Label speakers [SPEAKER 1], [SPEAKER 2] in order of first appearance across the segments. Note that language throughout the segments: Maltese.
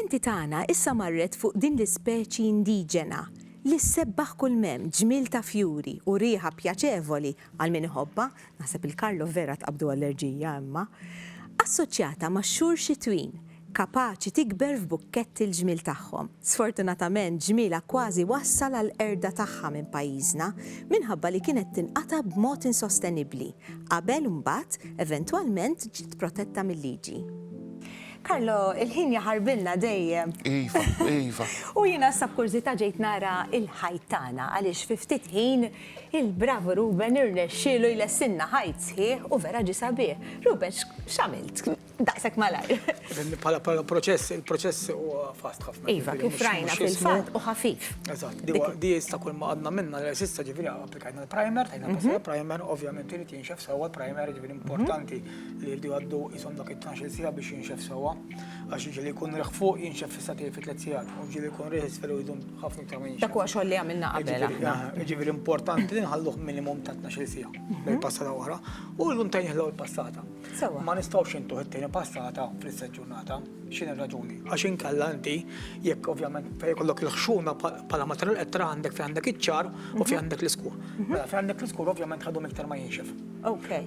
[SPEAKER 1] L-klijenti tagħna issa marret fuq din l-ispeċi indiġena li s-sebbaħ kull mem ġmil ta' fjuri u riħa pjaċevoli għal min iħobba, naħseb il-Karlo vera tqabdu allerġija imma, assoċjata ma' xhur xitwin, kapaċi tikber f'bukketti l-ġmil tagħhom. Sfortunatament ġmila kważi wassal għal erda tagħha minn pajjiżna minħabba li kienet tinqata b'mod insostenibbli. Qabel imbagħad eventwalment ġiet protetta mill-liġi. Karlo, il-ħin jaħarbilna dejjem.
[SPEAKER 2] Iva.
[SPEAKER 1] U jiena sab kurzita ġejt nara il-ħajtana għaliex fi ftit ħin il-bravo Ruben irnexxielu jlessinna ħajt sħiħ u vera ġi sabiħ. Ruben, x'għamilt? Daqshekk malajr.
[SPEAKER 3] Bħala proċess, il-proċess huwa fast ħafna.
[SPEAKER 1] Iva, kif rajna fil-fatt u ħafif.
[SPEAKER 3] Eżatt, di jista' kull ma għadna minna l-sissa ġifieri applikajna l-primer, tajna passja primer, ovvjament irid jinxef sewwa l-primer ġifieri importanti li jridu għaddu ishom dak it-12 sigħa biex jinxef sewwa. Għax ġieli jkun riħ fuq jinxef fi 3 sigħat, u ġieli jkun riħ isfel u jdum ħafna iktar ma jinxef.
[SPEAKER 1] Dak huwa xogħol li għamilna qabel aħna.
[SPEAKER 3] Ġifieri importanti li nħalluh minimum ta' 12 sigħa bejn-passata oħra u l-luntajn jħallew il-passata. Ma nistgħux intuħ it-tieni passata fl-istess ġurnata. X'inhi r-raġuni? Għax inkella inti jekk ovvjament fejn jkollok il-ħxuna bħala materjal qed tara għandek fejn għandek iċ-ċar u fejn għandek l-iskur. Mela fejn għandek l-iskur ovvjament ħadhom iktar ma jinxef.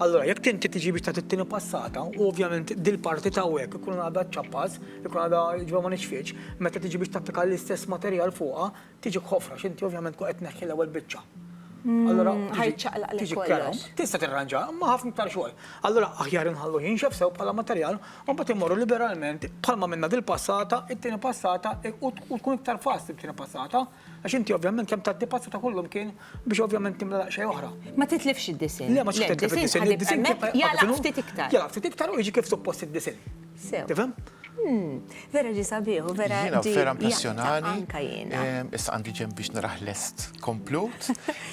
[SPEAKER 3] Allura jekk inti tiġi biex tagħti t-tieni passata u ovvjament dil-parti ta' hekk ikun għadha ċappas, ikun għadha ġiba ma nixfietx, meta tiġi biex tapplika l-istess materjal fuqha, tiġi ħofra x'inti ovvjament qed tneħħi l-ewwel biċċa. Allora
[SPEAKER 1] ħajċaqlaq kollox.
[SPEAKER 3] Tista' tirranġa, ma ħafna iktar xogħol. Allura aħjar inħallu jinxef sew bħala materjal u mbagħad immorru liberalment bħalma minna dil-passata, it-tieni passata u tkun iktar fast it-tieni passata għax inti ovvjament kemm tgħaddi passata kollhom kien biex ovvjament timla xejn oħra.
[SPEAKER 1] Ma titlifx id-disin.
[SPEAKER 3] Le ma titlifx id-disin.
[SPEAKER 1] Id-disin jalaq ftit iktar.
[SPEAKER 3] Jalaq ftit iktar u jiġi kif suppost id-disin. Tifhem?
[SPEAKER 1] Vera ġi sabiħu, vera
[SPEAKER 2] Jiena vera impressjonani.
[SPEAKER 1] Anka jiena.
[SPEAKER 2] Issa għandi ġem biex naraħ lest komplut.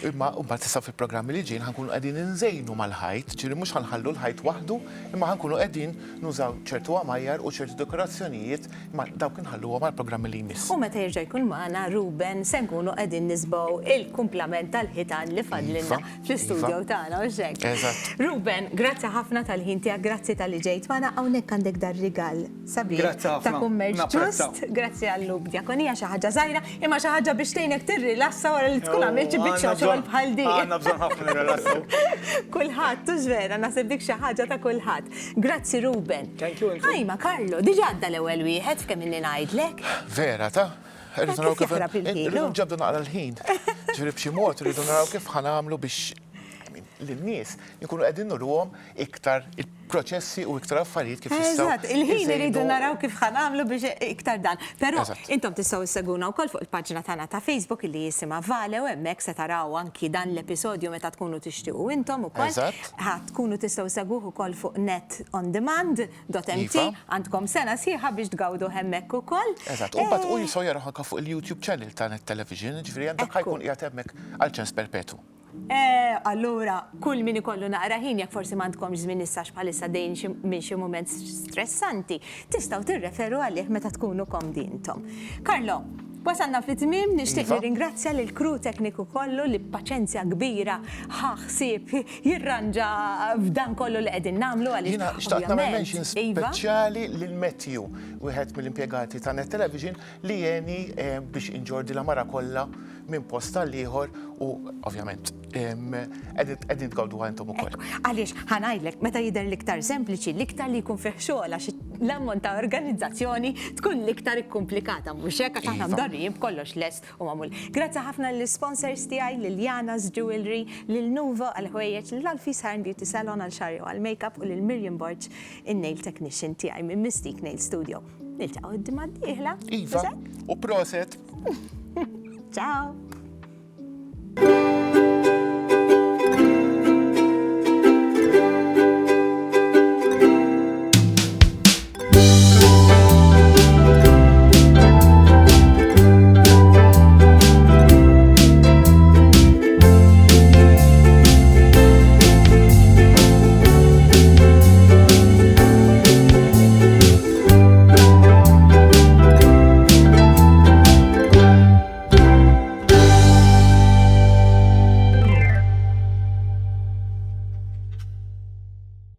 [SPEAKER 2] Imma mbagħad issa fil-programmi li ġejjin ħankunu qegħdin inżejnu mal-ħajt, ġieli mhux ħanħallu l-ħajt waħdu, imma ħankunu qegħdin nużaw ċertu għamajjar u ċertu dekorazzjonijiet, imma dawk inħalluhom mal-programmi li jmiss.
[SPEAKER 1] U meta jerġa' jkun magħna Ruben se nkunu qegħdin nisbgħu il-kumplament tal-ħitan li fadlilna fl-istudju tagħna u x'hekk.
[SPEAKER 2] Eżatt.
[SPEAKER 1] Ruben, grazzi ħafna tal-ħin tiegħek, grazzi tal-li ġejt magħna hawnhekk għandek dar rigal.
[SPEAKER 3] Grazzi ħafna.
[SPEAKER 1] Ta' kummerċ ġust, grazzi għall-lub diakonija xi ħaġa żgħira, imma xi ħaġa biex tgħinek tirrilassa wara li tkun għamilt xi biċċa xogħol bħal din.
[SPEAKER 3] Għandna bżonn ħafna nirrilassaw.
[SPEAKER 1] Kulħadd tux vera, naħseb dik xi ħaġa ta' kulħadd. Grazzi Ruben.
[SPEAKER 3] Thank you.
[SPEAKER 1] Ħajma Karlo, diġà għadda l-ewwel wieħed f'kemm inni ngħidlek.
[SPEAKER 2] Vera ta' rridu naraw kif
[SPEAKER 1] jaħrab il-ħin,
[SPEAKER 2] rridu nġabdu naqra l-ħin. Ġifieri b'xi mod rridu naraw kif ħanamlu biex lin-nies jkunu qegħdin nurruhom iktar il-proċessi u iktar affarijiet kif jistgħu.
[SPEAKER 1] Eżatt, il-ħin iridu naraw kif ħanamlu biex iktar dan. Però intom tistgħu isseguna wkoll fuq il-paġna tagħna ta' Facebook li jisimha Vale u hemmhekk se taraw anki dan l-episodju meta tkunu tixtiequ intom ukoll. Ħadd tkunu tistgħu seguh ukoll fuq netondemand.mt għandkom sena sieħa biex tgawdu hemmhekk ukoll.
[SPEAKER 2] Eżatt, u mbagħad u jistgħu jaraw anke fuq il-YouTube channel ta' Net Television, ġifieri għandek ħajkun qiegħed hemmhekk għal ċans perpetu.
[SPEAKER 1] Allura, kull min ikollu naqra ħin jekk forsi m'għandkomx żmien issax bħalissa dejn minn xi mument stressanti, tistgħu tirreferu għalih meta tkunu komdi intom. Karlo, wasalna fit-tmiem nixtieq nirringrazzja lil kru tekniku kollu li b'paċenzja kbira ħaħsib jirranġa f'dan kollu li qegħdin nagħmlu għaliex.
[SPEAKER 2] Jiena xtaqt nagħmel mention speċjali lil Matthew, wieħed mill-impjegati ta' Net Television li jeni biex inġordi la mara kollha minn post tal-ieħor u ovvjament qegħdin tgawdu għandhom ukoll.
[SPEAKER 1] Għaliex ħanajdlek meta jidher l-iktar sempliċi, l-iktar li jkun fih xogħol għax l-ammont ta' organizzazzjoni tkun l-iktar ikkomplikata mhux hekk għax aħna mdarrijin b'kollox lest u magħmul. Grazzi ħafna lill-sponsors tiegħi lil Jana's Jewelry, lil Nuvo għal ħwejjeġ, lil Alfis Hair Beauty Salon għal xarri u għal makeup u lil Miriam Borġ in-nail technician tiegħi minn Mystique Nail Studio. Niltaqgħu d-dimgħa d-dieħla.
[SPEAKER 2] Iva, u proset.
[SPEAKER 1] Ciao.